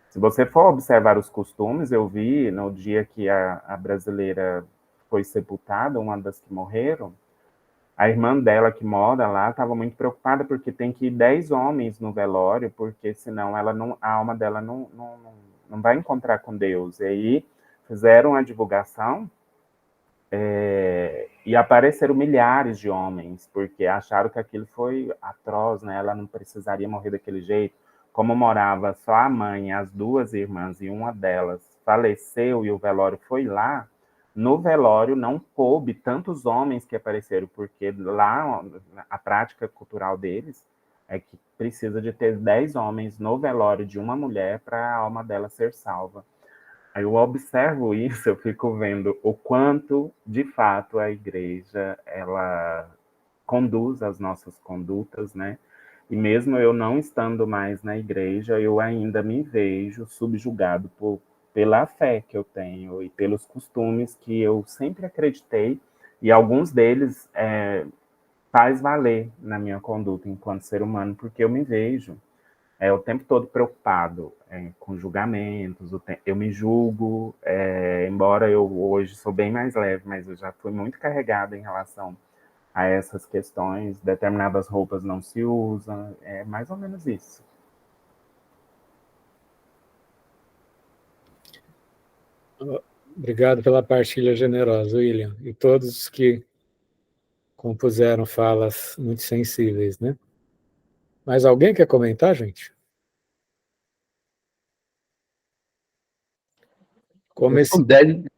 Se você for observar os costumes, eu vi no dia que a brasileira foi sepultada, uma das que morreram, a irmã dela que mora lá estava muito preocupada porque tem que ir 10 homens no velório, porque senão ela não, a alma dela não vai encontrar com Deus. E aí fizeram a divulgação e apareceram milhares de homens, porque acharam que aquilo foi atroz, né? Ela não precisaria morrer daquele jeito. Como morava só a mãe, as duas irmãs, e uma delas faleceu e o velório foi lá, no velório não coube tantos homens que apareceram, porque lá a prática cultural deles é que precisa de ter 10 homens no velório de uma mulher para a alma dela ser salva. Aí eu observo isso, eu fico vendo o quanto, de fato, a igreja, ela conduz as nossas condutas, né? E mesmo eu não estando mais na igreja, eu ainda me vejo subjugado pela fé que eu tenho e pelos costumes que eu sempre acreditei, e alguns deles faz valer na minha conduta enquanto ser humano, porque eu me vejo o tempo todo preocupado com julgamentos, eu me julgo, embora eu hoje sou bem mais leve, mas eu já fui muito carregado em relação a essas questões, determinadas roupas não se usam, é mais ou menos isso. Obrigado pela partilha generosa, William, e todos que compuseram falas muito sensíveis, né? Mais alguém quer comentar, gente? Como esse...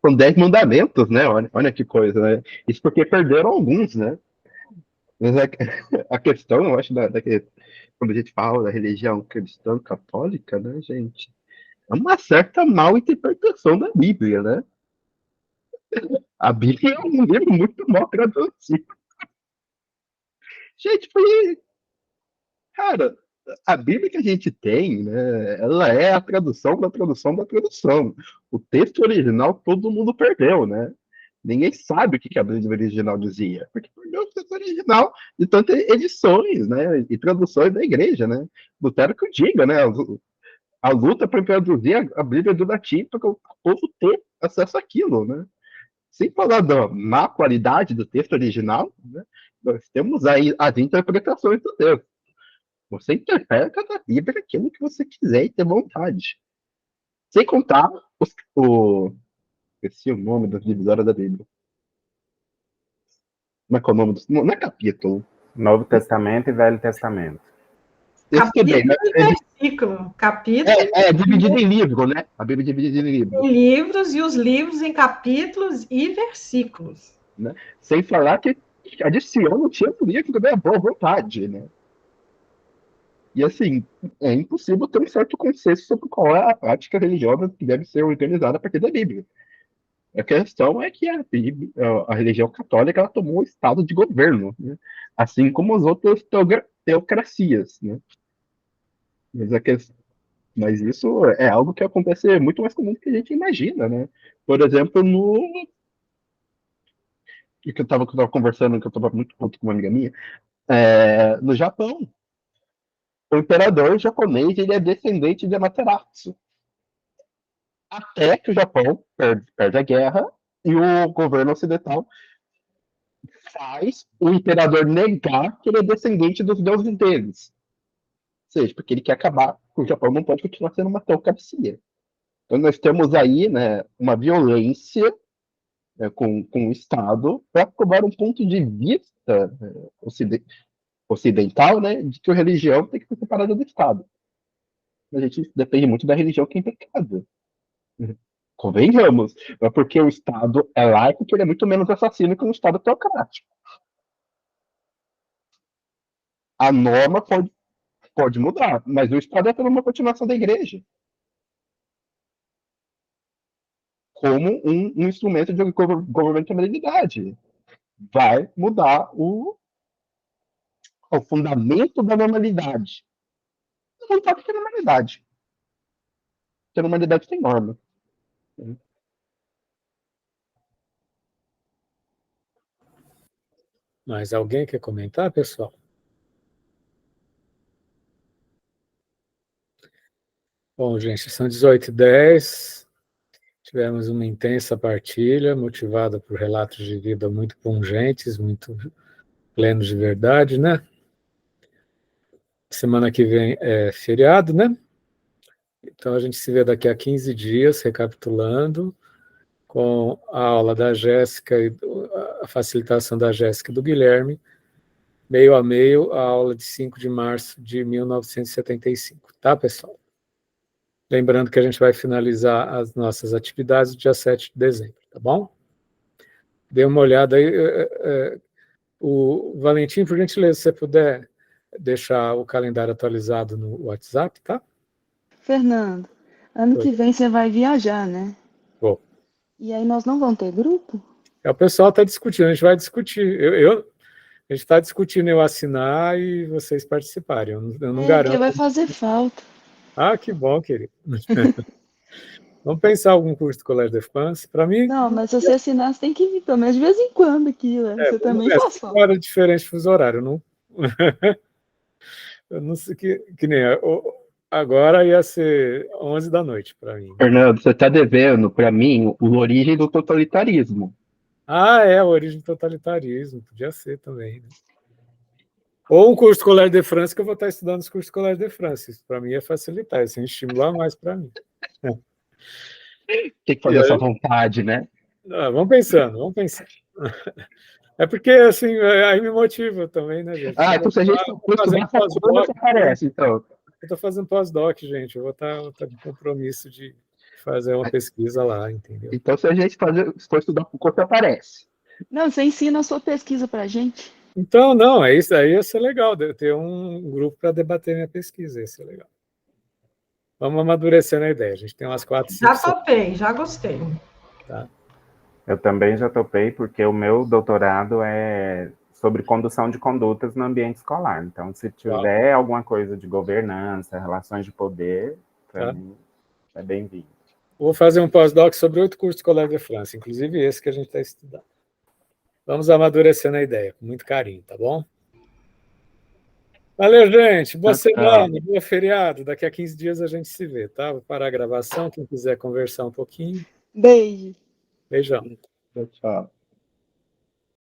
Com 10 mandamentos, né? Olha que coisa, né? Isso porque perderam alguns, né? Mas a questão, eu acho, quando a gente fala da religião cristã católica, né, gente? É uma certa mal interpretação da Bíblia, né? A Bíblia é um livro muito mal traduzido. Gente, cara, a Bíblia que a gente tem, né, ela é a tradução da tradução da tradução. O texto original todo mundo perdeu, né? Ninguém sabe o que a Bíblia original dizia, porque perdeu o texto original de tantas edições, né, e traduções da igreja, né? Lutero que o diga, né? A luta para traduzir a Bíblia do latim para o povo ter acesso àquilo, né? Sem falar da má qualidade do texto original, né? Nós temos aí as interpretações do texto. Você interpreta na Bíblia aquilo que você quiser e ter vontade. Sem contar esqueci o nome das divisórias da Bíblia. Como é que é o nome não é capítulo. Novo Testamento e Velho Testamento. Esse também, né? Capítulo e versículo. Capítulo É dividido em livro, né? A Bíblia é dividida em livros. em livros e os livros em capítulos e versículos. Né? Sem falar que adiciona o tipo livro da boa vontade, né? E assim, é impossível ter um certo consenso sobre qual é a prática religiosa que deve ser organizada a partir da Bíblia. A questão é que a religião católica ela tomou o estado de governo, né? Assim como as outras teocracias. Né? Mas isso é algo que acontece muito mais comum do que a gente imagina. Né? Por exemplo, que eu estava conversando, que eu estava muito puto com uma amiga minha, no Japão, o imperador japonês ele é descendente de Amaterasu. Até que o Japão perde a guerra e o governo ocidental faz o imperador negar que ele é descendente dos deuses deles. Ou seja, porque ele quer acabar, o Japão não pode continuar sendo uma teocracia. Então nós temos aí, né, uma violência, né, com o Estado para cobrar um ponto de vista, ocidental, né, de que a religião tem que ser separada do Estado. a gente depende muito da religião que é pecado. Convenhamos. Não é porque o Estado é laico que ele é muito menos assassino que um Estado teocrático. A norma pode mudar, mas o Estado é para uma continuação da igreja. Como um instrumento de governamentalidade. Vai mudar o fundamento da normalidade. Não pode ter normalidade. Porque a normalidade tem norma. Mas alguém quer comentar, pessoal? Bom, gente, são 18h10. Tivemos uma intensa partilha, motivada por relatos de vida muito pungentes, muito plenos de verdade, né? Semana que vem é feriado, né? Então a gente se vê daqui a 15 dias, recapitulando, com a aula da Jéssica e a facilitação da Jéssica e do Guilherme, meio a meio, a aula de 5 de março de 1975, tá, pessoal? Lembrando que a gente vai finalizar as nossas atividades dia 7 de dezembro, tá bom? Dê uma olhada aí. O Valentim, por gentileza, se você puder deixar o calendário atualizado no WhatsApp, tá? Fernando, ano que vem você vai viajar, né? Vou. E aí nós não vamos ter grupo? O pessoal está discutindo, a gente vai discutir. A gente está discutindo eu assinar e vocês participarem. Eu não garanto. Porque vai fazer falta. Ah, que bom, querido. Vamos pensar algum curso do Colégio de France? Para mim... Não, mas se você assinar, você tem que vir pelo menos de vez em quando aqui, né? Você também faz falta. Hora diferente de fuso horário, não... Eu não sei que nem... Agora ia ser 11 da noite para mim. Fernando, você está devendo, para mim, a origem do totalitarismo. Ah, a origem do totalitarismo. Podia ser também, né? Ou um curso do Colégio de France, que eu vou estar estudando os cursos do Colégio de France. Isso para mim ia facilitar, isso ia estimular mais para mim. Tem que fazer essa vontade, né? Vamos pensando. É porque, assim, aí me motiva também, né, gente? Então se a gente for estudar pós-doc, aparece, então. Eu estou fazendo pós-doc, gente. Eu vou estar com compromisso de fazer uma pesquisa lá, entendeu? Então, se a gente for estudar por conta, aparece. Não, você ensina a sua pesquisa pra gente. Então, não, é isso aí, ia ser legal, ter um grupo para debater minha pesquisa, ia ser legal. Vamos amadurecer na ideia, a gente tem umas 4, 5... Já topei, já gostei. Tá. Eu também já topei, porque o meu doutorado é sobre condução de condutas no ambiente escolar. Então, se tiver alguma coisa de governança, relações de poder, para mim, é bem-vindo. Vou fazer um pós-doc sobre 8 cursos do Colégio de France, inclusive esse que a gente está estudando. Vamos amadurecer na ideia, com muito carinho, tá bom? Valeu, gente. Boa semana, bom feriado. Daqui a 15 dias a gente se vê, tá? Vou parar a gravação, quem quiser conversar um pouquinho. Beijo. Beijão. Tchau.